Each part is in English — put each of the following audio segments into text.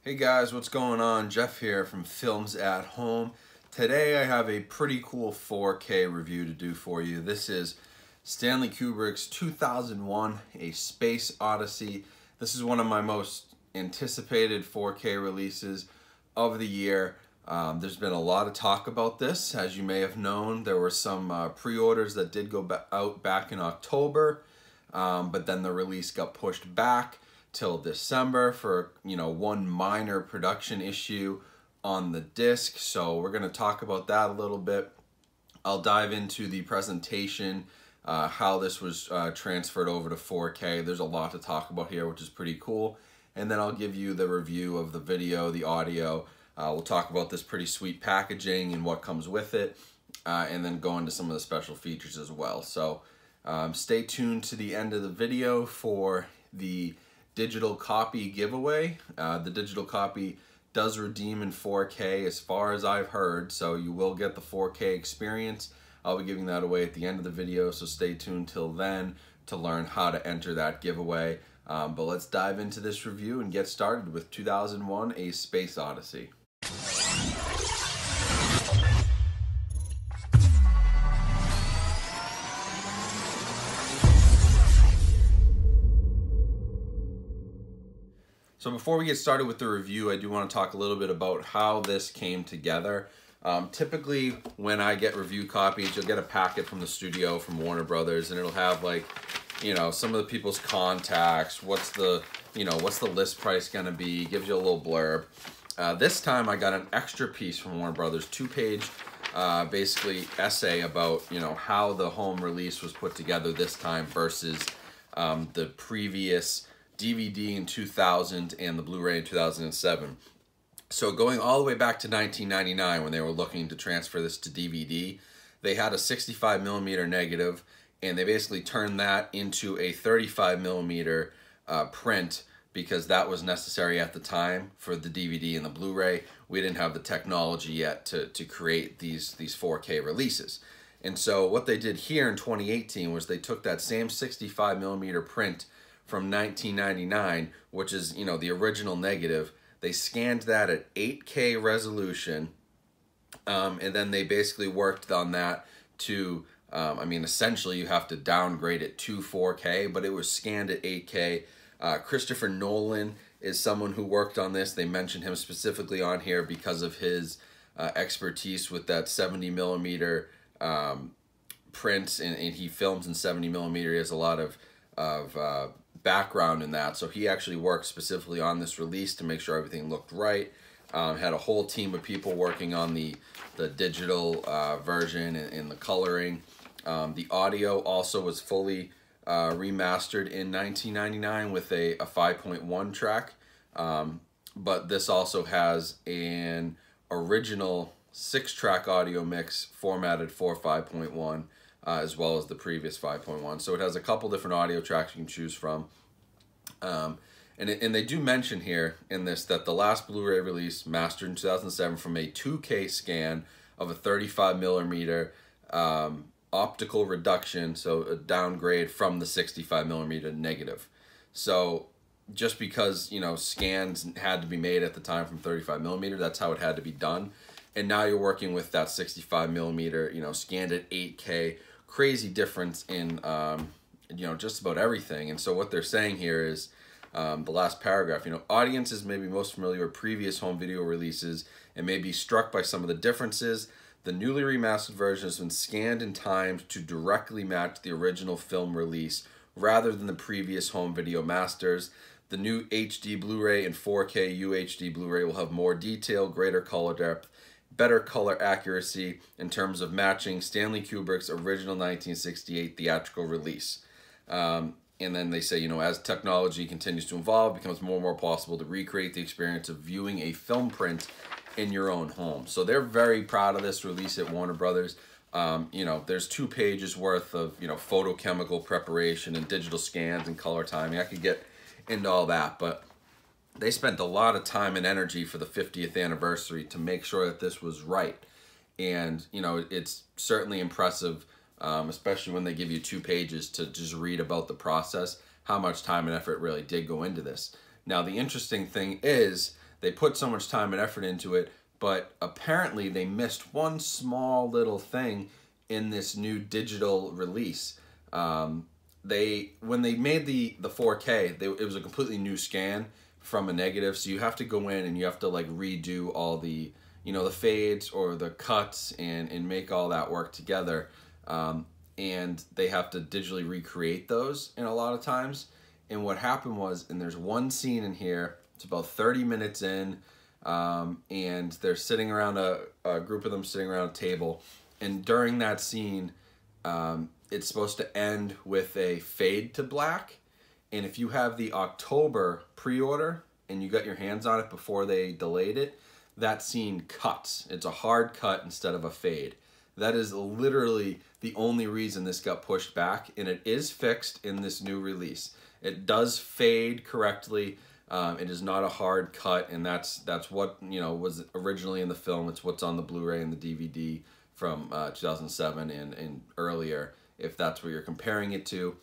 Hey guys, what's going on? Jeff here from Films at Home. Today I have a pretty cool 4K review to do for you. This is Stanley Kubrick's 2001 A Space Odyssey. This is one of my most anticipated 4K releases of the year. There's been a lot of talk about this. As you may have known, there were some pre-orders that did go out back in October, but then the release got pushed back till December for, one minor production issue on the disc. So we're going to talk about that a little bit. I'll dive into the presentation, how this was transferred over to 4K. There's a lot to talk about here, which is pretty cool. And then I'll give you the review of the video, the audio. We'll talk about this pretty sweet packaging and what comes with it, and then go into some of the special features as well. So stay tuned to the end of the video for the digital copy giveaway. The digital copy does redeem in 4K as far as I've heard, so you will get the 4K experience. I'll be giving that away at the end of the video, so stay tuned till then to learn how to enter that giveaway. But let's dive into this review and get started with 2001 A Space Odyssey. So before we get started with the review, I do want to talk a little bit about how this came together. Typically, when I get review copies, you'll get a packet from the studio, from Warner Brothers, and it'll have some of the people's contacts, what's the list price gonna be, gives you a little blurb. This time I got an extra piece from Warner Brothers, 2-page basically essay about how the home release was put together this time versus the previous DVD in 2000 and the Blu-ray in 2007. So going all the way back to 1999 when they were looking to transfer this to DVD, they had a 65mm negative, and they basically turned that into a 35mm print because that was necessary at the time for the DVD and the Blu-ray. We didn't have the technology yet to create these 4K releases. And so what they did here in 2018 was they took that same 65mm print from 1999, which is, the original negative. They scanned that at 8K resolution, and then they basically worked on that to, essentially you have to downgrade it to 4K, but it was scanned at 8K. Christopher Nolan is someone who worked on this. They mentioned him specifically on here because of his expertise with that 70mm prints, and he films in 70mm. He has a lot of background in that, so he actually worked specifically on this release to make sure everything looked right. Had a whole team of people working on the digital version and the coloring. The audio also was fully remastered in 1999 with a 5.1 track, but this also has an original 6-track audio mix formatted for 5.1. As well as the previous 5.1. So it has a couple different audio tracks you can choose from. And they do mention here in this that the last Blu-ray release, mastered in 2007 from a 2K scan of a 35mm optical reduction, so a downgrade from the 65mm negative. So just because, scans had to be made at the time from 35mm, that's how it had to be done. And now you're working with that 65mm, scanned at 8K. Crazy difference in just about everything. And so what they're saying here is the last paragraph, audiences may be most familiar with previous home video releases and may be struck by some of the differences. The newly remastered version has been scanned and timed to directly match the original film release rather than the previous home video masters. The new HD Blu-ray and 4K UHD Blu-ray will have more detail, greater color depth, better color accuracy in terms of matching Stanley Kubrick's original 1968 theatrical release. And then they say, as technology continues to evolve, it becomes more and more possible to recreate the experience of viewing a film print in your own home. So they're very proud of this release at Warner Brothers. There's 2 pages worth of, photochemical preparation and digital scans and color timing. I could get into all that, but they spent a lot of time and energy for the 50th anniversary to make sure that this was right. And, it's certainly impressive, especially when they give you 2 pages to just read about the process, how much time and effort really did go into this. Now, the interesting thing is they put so much time and effort into it, but apparently they missed one small little thing in this new digital release. When they made the 4K, it was a completely new scan from a negative, so you have to go in and you have to like redo all the, you know, the fades or the cuts and make all that work together. And they have to digitally recreate those in a lot of times. And what happened was, and there's one scene in here, it's about 30 minutes in, and they're sitting around a group of them sitting around a table, and during that scene, it's supposed to end with a fade to black. And if you have the October pre-order and you got your hands on it before they delayed it, that scene cuts. It's a hard cut instead of a fade. That is literally the only reason this got pushed back, and it is fixed in this new release. It does fade correctly. It is not a hard cut, and that's what, you know, was originally in the film. It's what's on the Blu-ray and the DVD from 2007 and earlier, if that's what you're comparing it to.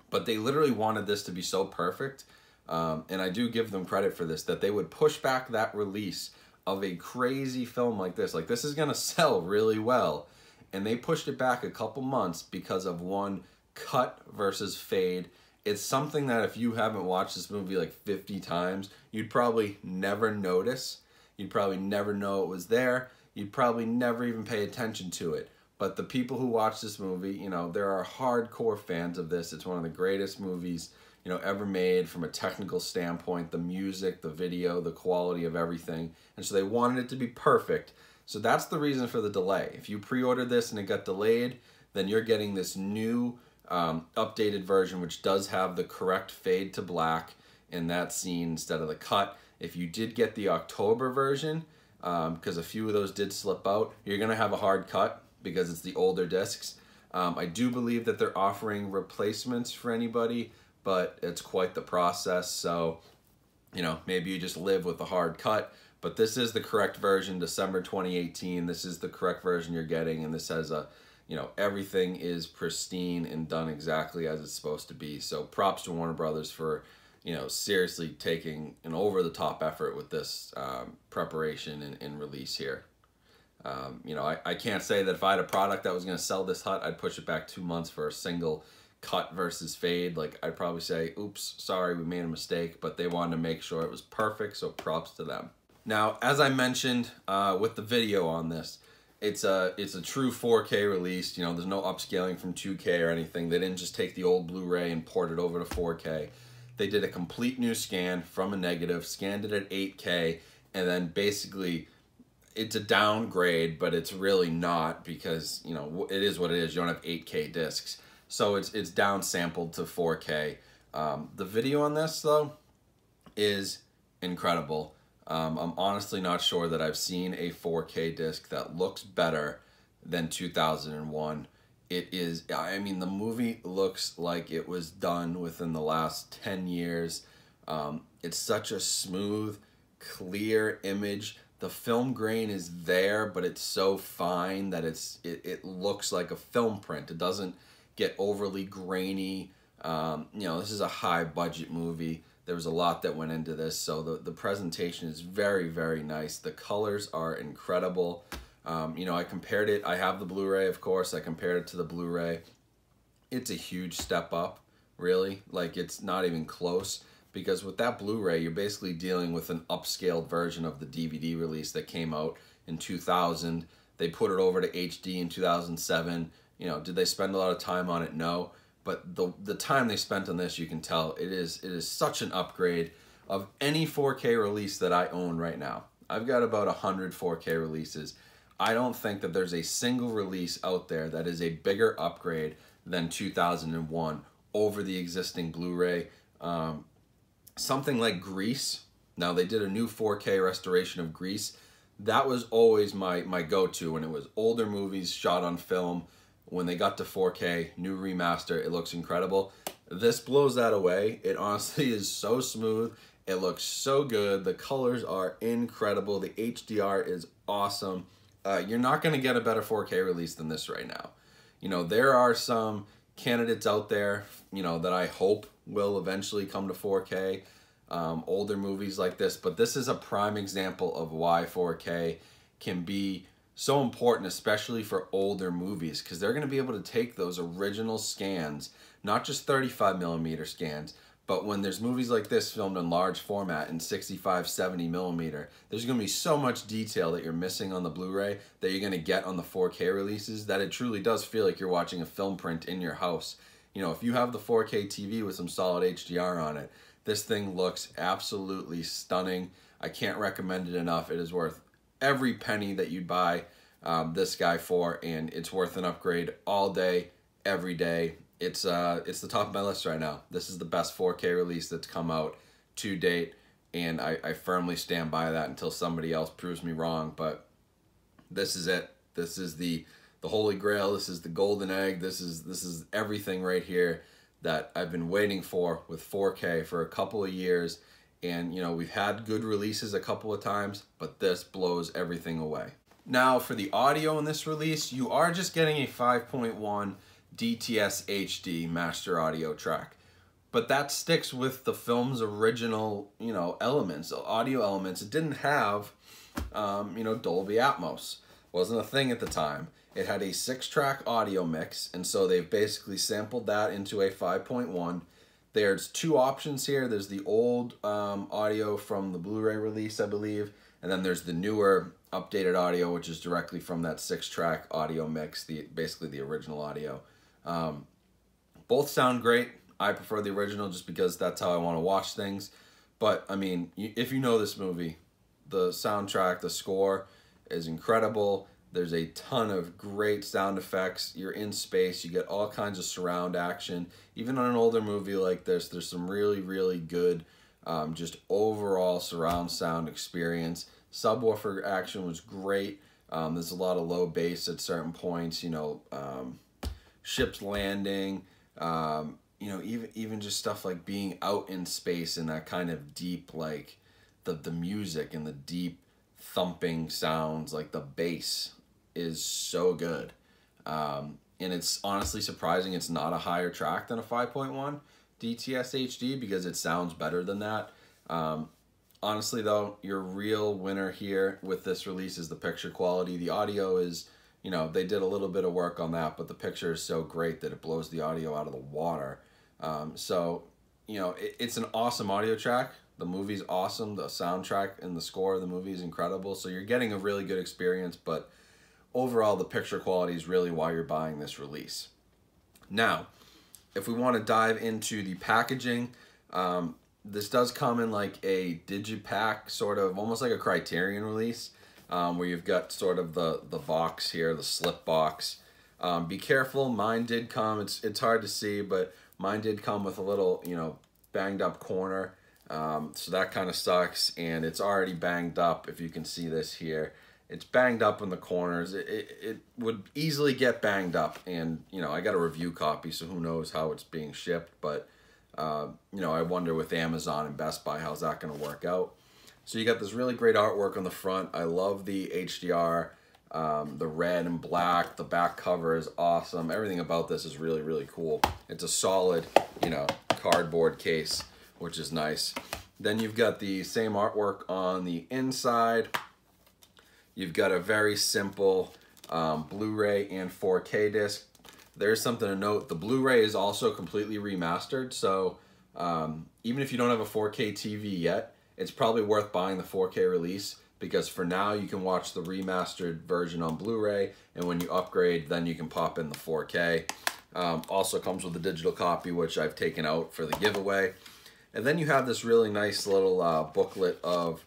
But they literally wanted this to be so perfect, and I do give them credit for this, that they would push back that release of a crazy film like this. Like, this is gonna sell really well, and they pushed it back a couple months because of one cut versus fade. It's something that if you haven't watched this movie like 50 times, you'd probably never notice. You'd probably never know it was there. You'd probably never even pay attention to it. But the people who watch this movie, you know, there are hardcore fans of this. It's one of the greatest movies, you know, ever made from a technical standpoint. The music, the video, the quality of everything. And so they wanted it to be perfect. So that's the reason for the delay. If you pre-ordered this and it got delayed, then you're getting this new updated version, which does have the correct fade to black in that scene instead of the cut. If you did get the October version, because a few of those did slip out, you're gonna have a hard cut because it's the older discs. I do believe that they're offering replacements for anybody, but it's quite the process. So, you know, maybe you just live with the hard cut, but this is the correct version, December 2018. This is the correct version you're getting, and this has a, you know, everything is pristine and done exactly as it's supposed to be. So props to Warner Brothers for, you know, seriously taking an over-the-top effort with this preparation and release here. You know, I can't say that if I had a product that was going to sell this hot, I'd push it back 2 months for a single cut versus fade. Like, I'd probably say, oops, sorry, we made a mistake, but they wanted to make sure it was perfect, so props to them. Now, as I mentioned with the video on this, it's a true 4K release. You know, there's no upscaling from 2K or anything. They didn't just take the old Blu-ray and port it over to 4K. They did a complete new scan from a negative, scanned it at 8K, and then basically it's a downgrade, but it's really not, because, you know, it is what it is. You don't have 8K discs. So it's downsampled to 4K. The video on this, though, is incredible. I'm honestly not sure that I've seen a 4K disc that looks better than 2001. It is, I mean, the movie looks like it was done within the last 10 years. It's such a smooth, clear image. The film grain is there, but it's so fine that it looks like a film print. It doesn't get overly grainy. You know, this is a high budget movie. There was a lot that went into this, so the presentation is very, very nice. The colors are incredible. You know, I compared it. I have the Blu-ray, of course. I compared it to the Blu-ray. It's a huge step up, really. Like, it's not even close, because with that Blu-ray, you're basically dealing with an upscaled version of the DVD release that came out in 2000. They put it over to HD in 2007. You know, did they spend a lot of time on it? No. But the time they spent on this, you can tell it is such an upgrade of any 4K release that I own right now. I've got about 100 4K releases. I don't think that there's a single release out there that is a bigger upgrade than 2001 over the existing Blu-ray. Something like Grease. Now, they did a new 4K restoration of Grease. That was always my go-to when it was older movies shot on film. When they got to 4K, new remaster, it looks incredible. This blows that away. It honestly is so smooth. It looks so good. The colors are incredible. The HDR is awesome. You're not going to get a better 4K release than this right now. You know, there are some candidates out there, you know, that I hope will eventually come to 4K. older movies like this, but this is a prime example of why 4K can be so important, especially for older movies, because they're going to be able to take those original scans, not just 35mm scans, but when there's movies like this filmed in large format in 65, 70mm, there's going to be so much detail that you're missing on the Blu-ray that you're going to get on the 4K releases that it truly does feel like you're watching a film print in your house. You know, if you have the 4K TV with some solid HDR on it, this thing looks absolutely stunning. I can't recommend it enough. It is worth every penny that you'd buy this guy for, and it's worth an upgrade all day, every day. It's the top of my list right now. This is the best 4K release that's come out to date, and I firmly stand by that until somebody else proves me wrong. But this is it. This is the holy grail. This is the golden egg. This is everything right here that I've been waiting for with 4K for a couple of years. And you know, we've had good releases a couple of times, but this blows everything away. Now for the audio in this release, you are just getting a 5.1 DTS HD master audio track, but that sticks with the film's original, you know, elements, audio elements. It didn't have, you know, Dolby Atmos. Wasn't a thing at the time. It had a 6-track audio mix, and so they've basically sampled that into a 5.1. There's 2 options here. There's the old audio from the Blu-ray release, I believe, and then there's the newer updated audio, which is directly from that 6-track audio mix, basically the original audio. Both sound great. I prefer the original just because that's how I want to watch things. But I mean, if you know this movie, the soundtrack, the score is incredible. There's a ton of great sound effects. You're in space. You get all kinds of surround action. Even on an older movie like this, there's some really, really good just overall surround sound experience. Subwoofer action was great. There's a lot of low bass at certain points, you know, ships landing, you know, even just stuff like being out in space and that kind of deep, like the music and the deep thumping sounds, like the bass is so good. And it's honestly surprising it's not a higher track than a 5.1 DTS HD because it sounds better than that. Honestly though, your real winner here with this release is the picture quality. The audio is, you know, they did a little bit of work on that, but the picture is so great that it blows the audio out of the water. So, you know, it's an awesome audio track. The movie's awesome. The soundtrack and the score of the movie is incredible. So you're getting a really good experience, but overall the picture quality is really why you're buying this release. Now, if we want to dive into the packaging, this does come in like a digipack, sort of almost like a Criterion release, where you've got sort of the box here, the slip box. Be careful, mine did come, it's hard to see, but mine did come with a little, you know, banged up corner. So that kind of sucks, and it's already banged up. If you can see this here, it's banged up in the corners. It would easily get banged up, and you know, I got a review copy, so who knows how it's being shipped, but you know, I wonder with Amazon and Best Buy, how's that going to work out? So you got this really great artwork on the front. I love the HDR, the red and black. The back cover is awesome. Everything about this is really, really cool. It's a solid, you know, cardboard case, which is nice. Then you've got the same artwork on the inside. You've got a very simple Blu-ray and 4K disc. There's something to note. The Blu-ray is also completely remastered, so even if you don't have a 4K TV yet, it's probably worth buying the 4K release, because for now you can watch the remastered version on Blu-ray, and when you upgrade, then you can pop in the 4K. Also comes with a digital copy, which I've taken out for the giveaway. And then you have this really nice little booklet of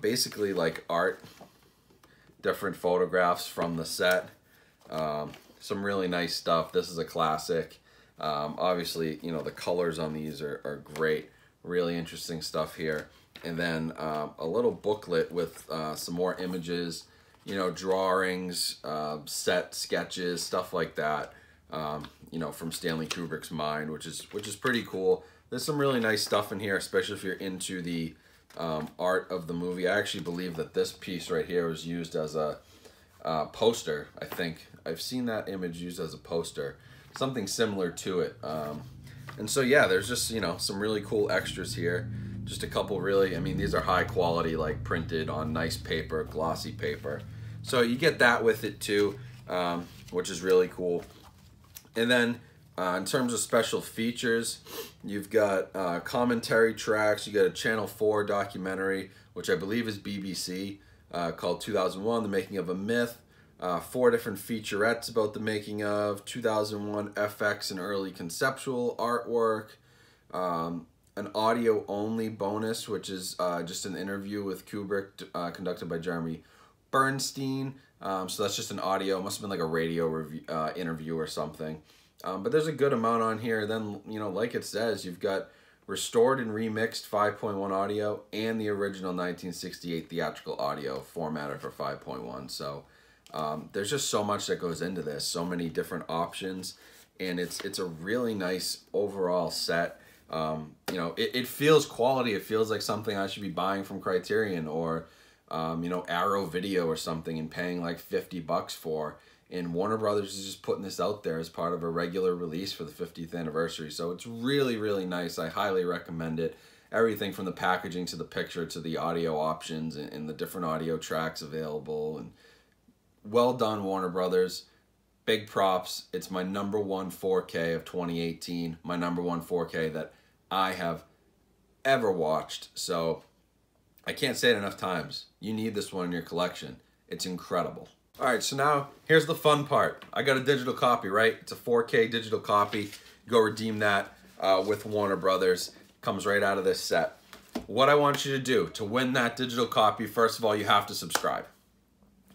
basically like art, different photographs from the set. Some really nice stuff. This is a classic. Obviously, you know, the colors on these are great. Really interesting stuff here. And then a little booklet with some more images, you know, drawings, set sketches, stuff like that. You know, from Stanley Kubrick's mind, which is pretty cool. There's some really nice stuff in here, especially if you're into the art of the movie. I actually believe that this piece right here was used as a poster. I think I've seen that image used as a poster, something similar to it. And so yeah, there's just, you know, some really cool extras here. Just a couple really, I mean, these are high quality, like printed on nice paper, glossy paper. So you get that with it too, which is really cool. And then in terms of special features, you've got commentary tracks. You got a Channel 4 documentary, which I believe is BBC, called 2001, The Making of a Myth. 4 different featurettes about the making of 2001 FX and early conceptual artwork. An audio-only bonus, which is just an interview with Kubrick conducted by Jeremy Bernstein. So that's just an audio. It must have been like a radio review, interview or something. But there's a good amount on here. Then, you know, like it says, you've got restored and remixed 5.1 audio and the original 1968 theatrical audio formatted for 5.1. So there's just so much that goes into this, so many different options, and it's a really nice overall set. You know, it feels quality. It feels like something I should be buying from Criterion or, you know, Arrow Video or something and paying like $50 for. And Warner Brothers is just putting this out there as part of a regular release for the 50th anniversary. So it's really, really nice. I highly recommend it. Everything from the packaging to the picture to the audio options and the different audio tracks available. And well done, Warner Brothers. Big props. It's my #1 4K of 2018. My #1 4K that I have ever watched. So I can't say it enough times. You need this one in your collection. It's incredible. All right, so now here's the fun part. I got a digital copy, right? It's a 4K digital copy. Go redeem that with Warner Brothers. Comes right out of this set. What I want you to do to win that digital copy, first of all, you have to subscribe.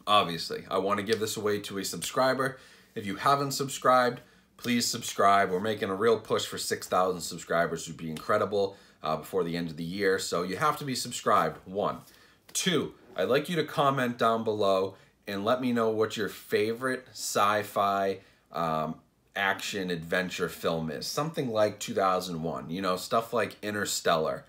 Obviously, I want to give this away to a subscriber. If you haven't subscribed, please subscribe. We're making a real push for 6,000 subscribers, which would be incredible before the end of the year. So you have to be subscribed, 1. 2, I'd like you to comment down below and let me know what your favorite sci-fi action adventure film is. Something like 2001, you know, stuff like Interstellar,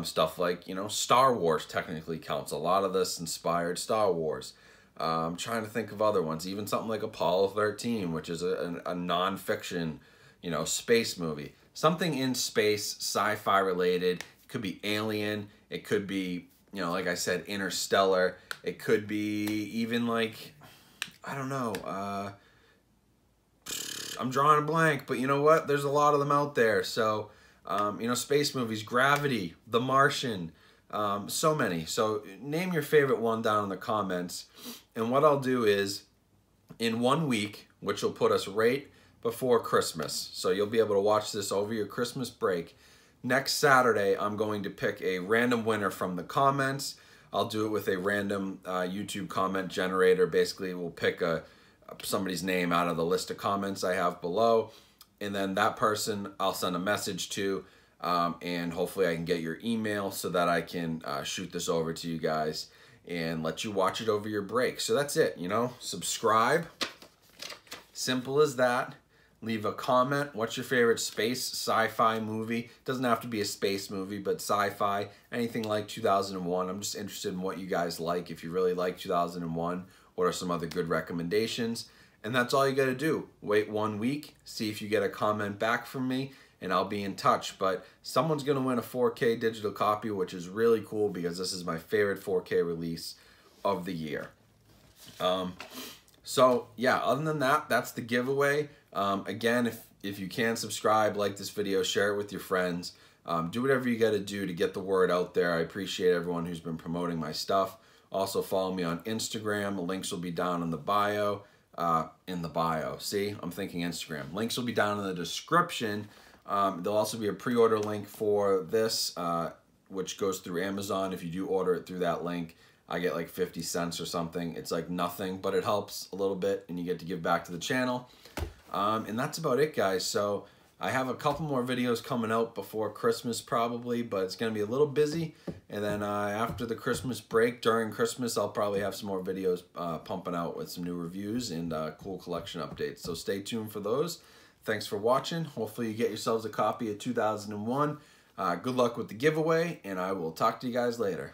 stuff like, you know, Star Wars technically counts. A lot of this inspired Star Wars. I'm trying to think of other ones, even something like Apollo 13, which is a non-fiction, you know, space movie. Something in space, sci-fi related. It could be Alien. It could be, you know, like I said, Interstellar. It could be even like, I don't know, I'm drawing a blank, but you know what? There's a lot of them out there. So, you know, space movies, Gravity, The Martian, so many. So name your favorite one down in the comments. And what I'll do is, in 1 week, which will put us right before Christmas, so you'll be able to watch this over your Christmas break, next Saturday, I'm going to pick a random winner from the comments. I'll do it with a random YouTube comment generator. Basically, we'll pick somebody's name out of the list of comments I have below, and then that person I'll send a message to, and hopefully I can get your email so that I can shoot this over to you guys and let you watch it over your break. So that's it, you know, subscribe, simple as that. Leave a comment. What's your favorite space sci-fi movie? Doesn't have to be a space movie, but sci-fi, anything like 2001. I'm just interested in what you guys like. If you really like 2001, what are some other good recommendations? And that's all you got to do. Wait 1 week, see if you get a comment back from me, and I'll be in touch. But someone's going to win a 4K digital copy, which is really cool because this is my favorite 4K release of the year. So yeah, other than that, that's the giveaway. Again, if you can subscribe, like this video, share it with your friends. Do whatever you got to do to get the word out there. I appreciate everyone who's been promoting my stuff. Also follow me on Instagram. The links will be down in the bio. See, I'm thinking Instagram. Links will be down in the description. There'll also be a pre-order link for this, which goes through Amazon. If you do order it through that link, I get like 50 cents or something. It's like nothing, but it helps a little bit, and you get to give back to the channel. And that's about it, guys. So I have a couple more videos coming out before Christmas probably, but it's going to be a little busy. And then after the Christmas break, during Christmas, I'll probably have some more videos pumping out with some new reviews and cool collection updates. So stay tuned for those. Thanks for watching. Hopefully you get yourselves a copy of 2001. Good luck with the giveaway, and I will talk to you guys later.